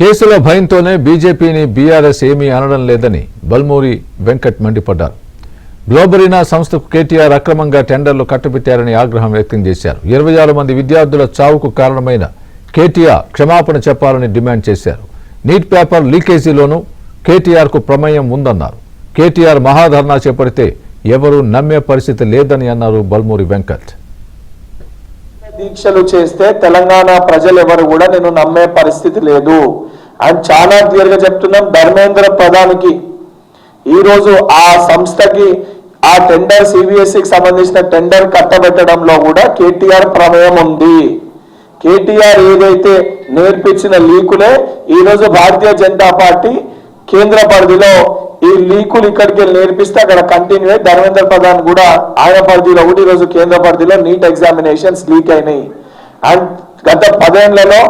కేసుల భయంతోనే బీజేపీని బీఆర్ఎస్ ఏమీ అనడం లేదని బల్మూరి వెంకట్ మండిపడ్డారు. గ్లోబరీనా సంస్థకు కేటీఆర్ అక్రమంగా టెండర్లు కట్టబెట్టారని ఆగ్రహం వ్యక్తం చేశారు. 26 మంది విద్యార్థుల చావుకు కారణమైన కేటీఆర్ క్షమాపణ చెప్పాలని డిమాండ్ చేశారు. నీట్ పేపర్ లీకేజీలోనూ కేటీఆర్కు ప్రమేయం ఉందన్నారు. కేటీఆర్ మహాధర్నా చేపడితే ఎవరూ నమ్మే పరిస్థితి లేదని అన్నారు బల్మూరి వెంకట్. దీక్షలు చేస్తే తెలంగాణ ప్రజలు ఎవరు కూడా నేను నమ్మే పరిస్థితి లేదు అని చాలా క్లియర్ గా చెప్తున్నాం. ధర్మేంద్ర ప్రధానికి ఈ రోజు ఆ సంస్థకి ఆ టెండర్ సిబిఎస్ఈకి సంబంధించిన టెండర్ కట్టబెట్టడంలో కూడా కేటీఆర్ ప్రమేయం ఉంది. కేటీఆర్ ఏదైతే నేర్పించిన లీకులే ఈ రోజు భారతీయ జనతా పార్టీ కేంద్ర పరిధిలో ఈ లీకులు ఇక్కడికి నేర్పిస్తే అక్కడ కంటిన్యూ అయ్యి ధర్మేంద్ర ప్రధాన్ కూడా ఆయన పరిధిలో కూడా ఈరోజు కేంద్ర పరిధిలో నీట్ ఎగ్జామినేషన్స్ లీక్ అయినాయి. అండ్ గత 10 ఏళ్లలో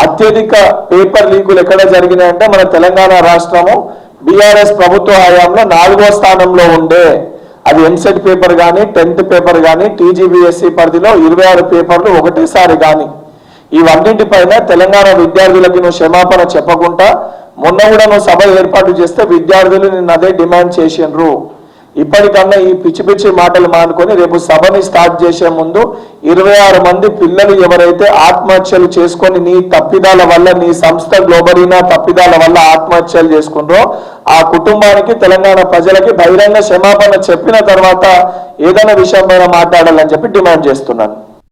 అత్యధిక పేపర్ లీకులు ఎక్కడ జరిగినాయంటే మన తెలంగాణ రాష్ట్రము బీఆర్ఎస్ ప్రభుత్వ హయాంలో 4వ స్థానంలో ఉండే. అది ఎంసెట్ పేపర్ కానీ 10th పేపర్ కానీ టీజీబీఎస్సీ పరిధిలో 26 పేపర్లు ఒకటేసారి కానీ ఇవన్నింటిపైన తెలంగాణ విద్యార్థులకి నువ్వు క్షమాపణ చెప్పకుండా మొన్న కూడా నువ్వు సభ ఏర్పాటు చేస్తే విద్యార్థులు నిన్ను అదే డిమాండ్ చేసిండ్రు. ఇప్పటికన్నా ఈ పిచ్చి పిచ్చి మాటలు మానుకొని రేపు సభని స్టార్ట్ చేసే ముందు 26 మంది పిల్లలు ఎవరైతే ఆత్మహత్యలు చేసుకొని నీ తప్పిదాల వల్ల నీ సంస్థ గ్లోబరీనా తప్పిదాల వల్ల ఆత్మహత్యలు చేసుకున్నారో ఆ కుటుంబానికి తెలంగాణ ప్రజలకి బహిరంగ క్షమాపణ చెప్పిన తర్వాత ఏదైనా విషయం పైన మాట్లాడాలని చెప్పి డిమాండ్ చేస్తున్నాను.